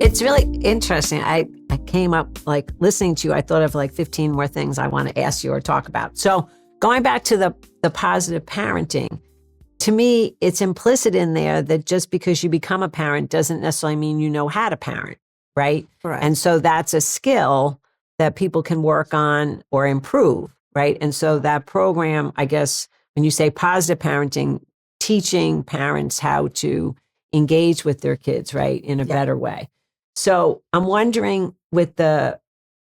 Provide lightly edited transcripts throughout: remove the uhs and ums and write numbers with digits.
It's really interesting. I came up like listening to you. I thought of like 15 more things I want to ask you or talk about. So going back to the positive parenting, to me, it's implicit in there that just because you become a parent doesn't necessarily mean you know how to parent, right? Correct. And so that's a skill that people can work on or improve, right? And so that program, I guess, when you say positive parenting, teaching parents how to engage with their kids, right, in a better way. So I'm wondering with the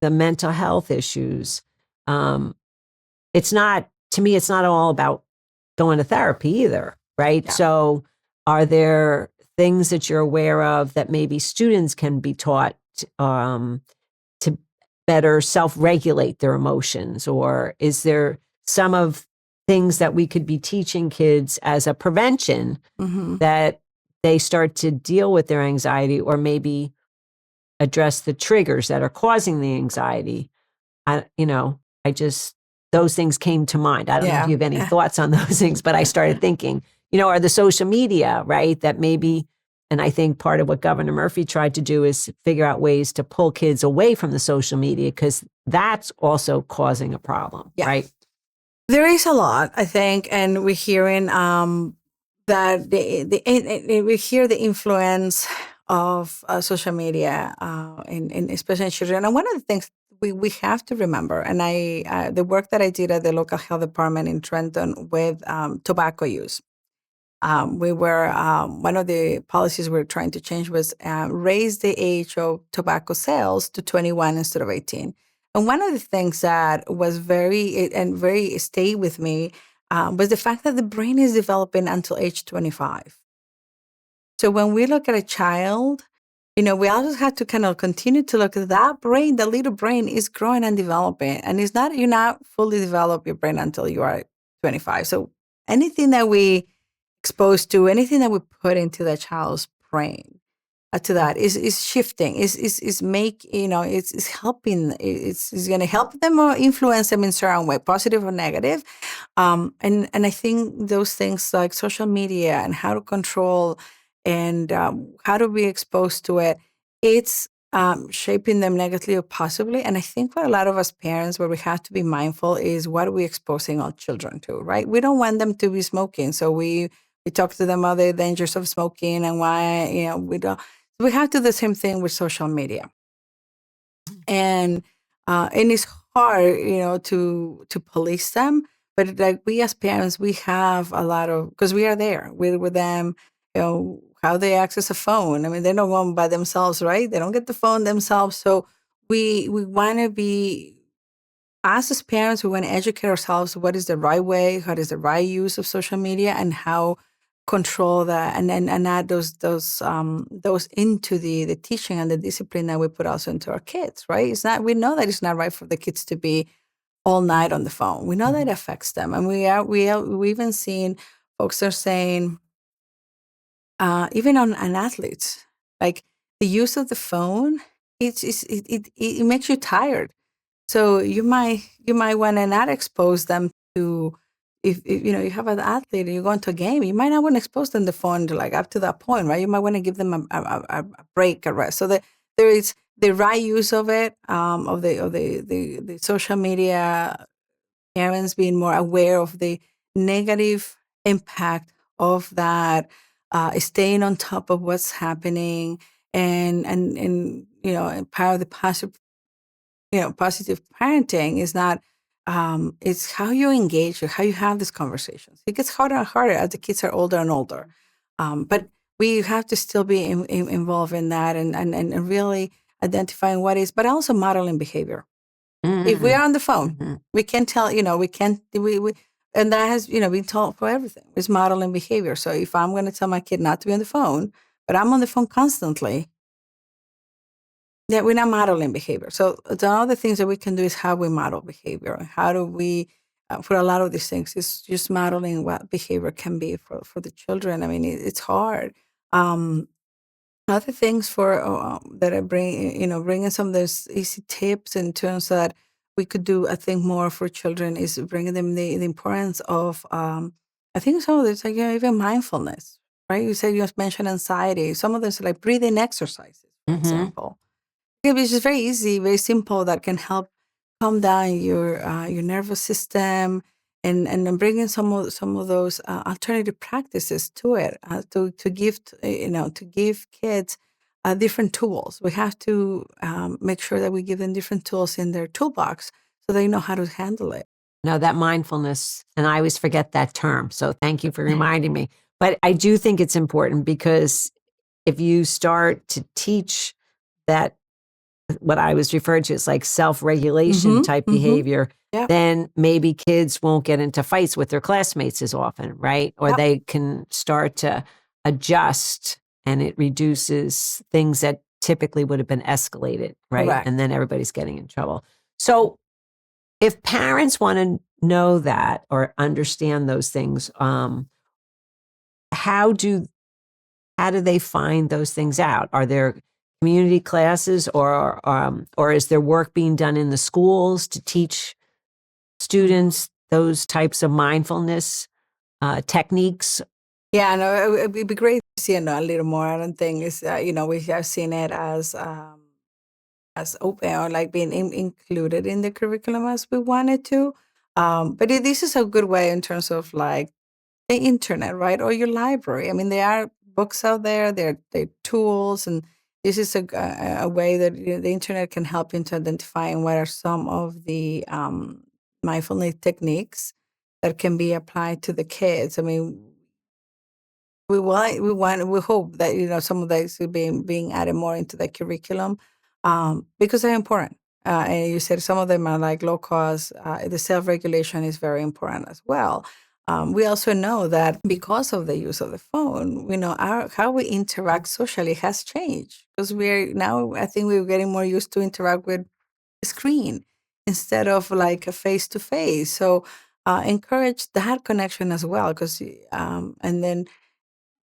mental health issues, it's not, to me, it's not all about going to therapy either, right? Yeah. So are there things that you're aware of that maybe students can be taught to better self-regulate their emotions? Or is there some of things that we could be teaching kids as a prevention that they start to deal with their anxiety or maybe address the triggers that are causing the anxiety? Those things came to mind. I don't know if you have any thoughts on those things, but I started thinking, are the social media, right? That maybe, and I think part of what Governor Murphy tried to do is figure out ways to pull kids away from the social media because that's also causing a problem, right? There is a lot, I think, and we're hearing that we hear the influence of social media, in especially in children. And one of the things we have to remember, and the work that I did at the local health department in Trenton with tobacco use, we were one of the policies we were trying to change was raise the age of tobacco sales to 21 instead of 18. And one of the things that was very stayed with me was the fact that the brain is developing until age 25. So when we look at a child, we also have to kind of continue to look at that brain. The little brain is growing and developing, and you're not fully develop your brain until you are 25. So anything that we expose to, anything that we put into the child's brain, to that is shifting, is helping, it's going to help them or influence them in certain way, positive or negative. And I think those things like social media and how to control and how to be exposed to it, it's shaping them negatively or positively. And I think for a lot of us parents, where we have to be mindful is what are we exposing our children to, right? We don't want them to be smoking. So we talk to them about the dangers of smoking and why, we don't. We have to do the same thing with social media. And it's hard, to police them. But like we as parents, we have a lot of, because we are there with them, how they access a phone. I mean, they don't go by themselves, right? They don't get the phone themselves. So we want to be, us as parents, we want to educate ourselves what is the right way, what is the right use of social media, and how control that, and add those into the teaching and the discipline that we put also into our kids, right? It's not, we know that it's not right for the kids to be all night on the phone. We know that it affects them, and we even seen folks are saying, even on athletes, like the use of the phone, it makes you tired. So you might want to not expose them to, if you have an athlete and you go into a game, you might not want to expose them to the phone to like up to that point, right? You might want to give them a break, a rest. So that there is the right use of it, of the social media, parents being more aware of the negative impact of that, staying on top of what's happening, and part of the positive parenting is not, it's how you engage or how you have these conversations. It gets harder and harder as the kids are older and older. But we have to still be involved in that and really identifying what is, but also modeling behavior. If we are on the phone, we can tell, we can't, and that has, been taught for everything. It's modeling behavior. So if I'm going to tell my kid not to be on the phone, but I'm on the phone constantly, yeah, we're not modeling behavior. So the other things that we can do is how we model behavior. How do we, for a lot of these things, it's just modeling what behavior can be for the children. I mean, it's hard. Other things that I bring, bringing some of those easy tips in terms that we could do, I think, more for children is bringing them the importance of, I think some of this, like, even mindfulness, right? You said you just mentioned anxiety. Some of this, like breathing exercises, for example. It's just very easy, very simple, that can help calm down your nervous system, and then bring in some of those alternative practices to it, to give to give kids different tools. We have to make sure that we give them different tools in their toolbox so they know how to handle it. No, that mindfulness, and I always forget that term. So thank you for reminding me. But I do think it's important because if you start to teach that, what I was referred to as like self-regulation type behavior, Yeah. then maybe kids won't get into fights with their classmates as often, right? Or Yep. they can start to adjust, and it reduces things that typically would have been escalated, right? Correct. And then everybody's getting in trouble. So if parents want to know that or understand those things, how do they find those things out? Are there community classes, or is there work being done in the schools to teach students those types of mindfulness techniques? Yeah, no, it'd be great to see it a little more. I don't think it's we have seen it as open, or like being included in the curriculum as we wanted to. But this is a good way in terms of like the internet, right? Or your library. I mean, there are books out there, they're tools, and this is a way that the internet can help you to identify what are some of the mindfulness techniques that can be applied to the kids. I mean, we hope that some of those are being added more into the curriculum, because they're important. And you said some of them are like low cost. The self regulation is very important as well. We also know that because of the use of the phone, we know how we interact socially has changed, because we're now, I think we're getting more used to interact with a screen instead of like a face to face. So encourage that connection as well, because and then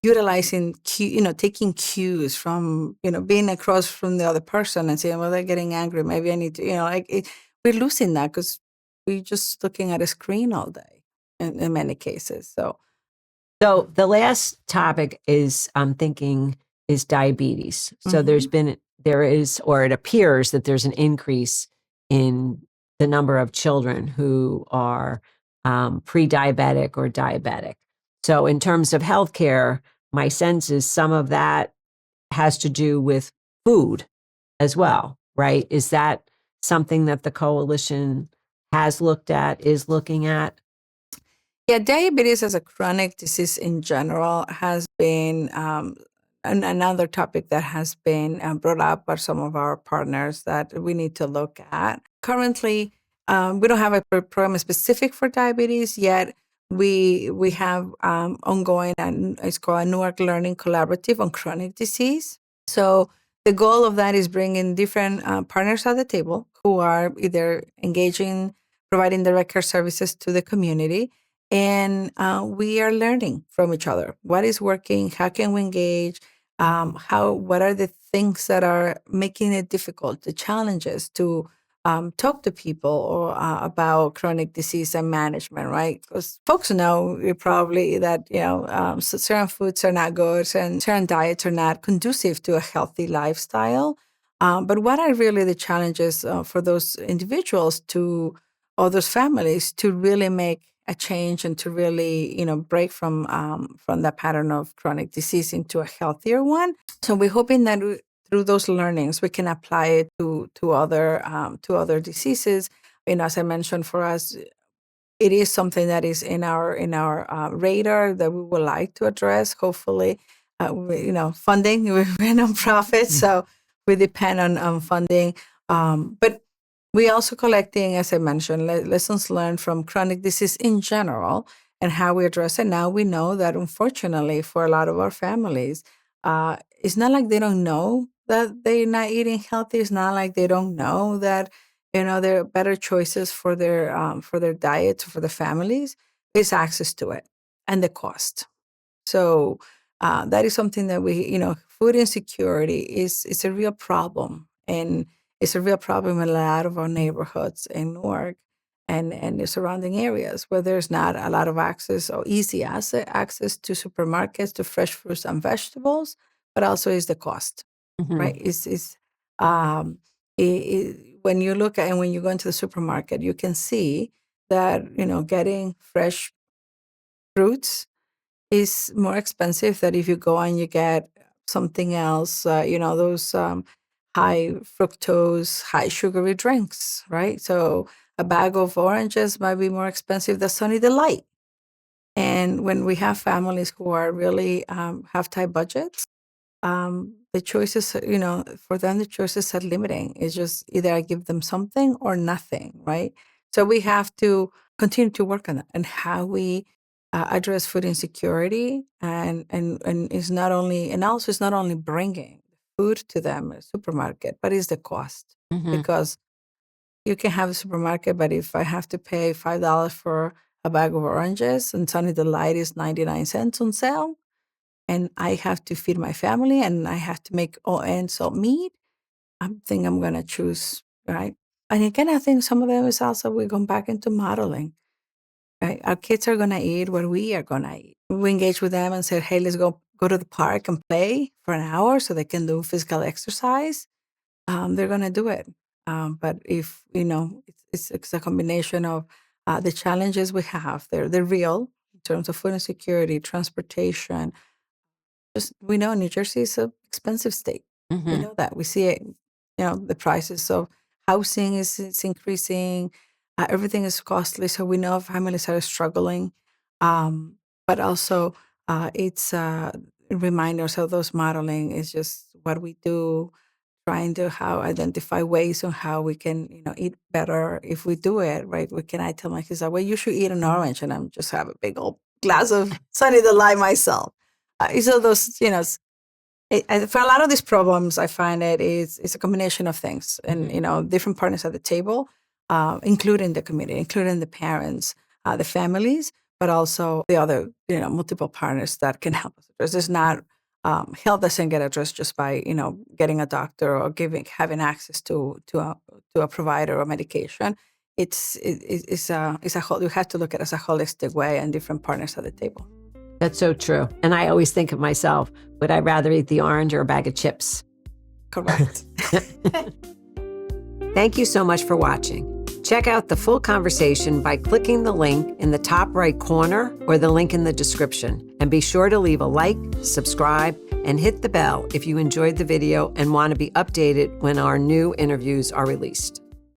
utilizing taking cues from being across from the other person and saying, well, they're getting angry, maybe I need to we're losing that because we're just looking at a screen all day in many cases. So the last topic is, I'm thinking, is diabetes. So there is, or it appears that there's an increase in the number of children who are pre-diabetic or diabetic. So in terms of healthcare, my sense is some of that has to do with food as well, right? Is that something that the coalition has looked at, is looking at? Yeah, diabetes as a chronic disease in general has been another topic that has been brought up by some of our partners that we need to look at. Currently, we don't have a program specific for diabetes yet. We have ongoing, and it's called a Newark Learning Collaborative on Chronic Disease. So the goal of that is bringing different partners at the table who are either engaging, providing direct care services to the community, and we are learning from each other. What is working? How can we engage? What are the things that are making it difficult? The challenges to talk to people or about chronic disease and management, right? Because folks know probably that certain foods are not good and certain diets are not conducive to a healthy lifestyle. But what are really the challenges for those individuals or those families to really make a change and to really, break from that pattern of chronic disease into a healthier one? So we're hoping that through those learnings, we can apply it to other diseases. As I mentioned, for us, it is something that is in our radar that we would like to address. Hopefully, funding. We're a nonprofit, so we depend on funding. But we also collecting, as I mentioned, lessons learned from chronic disease in general and how we address it. Now we know that, unfortunately, for a lot of our families, it's not like they don't know that they're not eating healthy. It's not like they don't know that there are better choices for their diets, for the families. It's access to it and the cost. So that is something that food insecurity is a real problem, and it's a real problem in a lot of our neighborhoods in Newark and the surrounding areas where there's not a lot of access or easy access to supermarkets, to fresh fruits and vegetables, but also is the cost. right? Um, when you look at and when you go into the supermarket, you can see that getting fresh fruits is more expensive than if you go and you get something else. Those high fructose, high sugary drinks, right? So a bag of oranges might be more expensive than Sunny Delight. And when we have families who are really have tight budgets, the choices, for them, the choices are limiting. It's just either I give them something or nothing, right? So we have to continue to work on that and how we address food insecurity, and it's not only and also it's not only bringing food to them at a supermarket, but it's the cost Mm-hmm. because you can have a supermarket, but if I have to pay $5 for a bag of oranges and Sunny Delight is 99 cents on sale, and I have to feed my family and I have to make all ends meet, I think I'm gonna choose, right? And again, I think some of them is also we're going back into modeling. Right? Our kids are gonna eat what we are gonna eat. We engage with them and say, "Hey, let's go to the park and play for an hour so they can do physical exercise." They're gonna do it. But if it's a combination of the challenges we have. They're real in terms of food insecurity, transportation. Just we know New Jersey is an expensive state. We Mm-hmm. know that. We see it. The prices of housing is increasing. Everything is costly. So we know families are struggling. But also, it's reminders of those modeling is just what we do, trying to how identify ways on how we can eat better if we do it right. I tell my kids that, well, you should eat an orange, and I'm just have a big old glass of Sunny Delight myself. So those for a lot of these problems, I find it's a combination of things, and different partners at the table, including the community, including the parents, the families, but also the other multiple partners that can help us address. It's not health doesn't get addressed just by getting a doctor or having access to a provider or medication. It's a whole. You have to look at it as a holistic way and different partners at the table. That's so true. And I always think of myself, would I rather eat the orange or a bag of chips? Correct. Thank you so much for watching. Check out the full conversation by clicking the link in the top right corner or the link in the description. And be sure to leave a like, subscribe, and hit the bell if you enjoyed the video and want to be updated when our new interviews are released.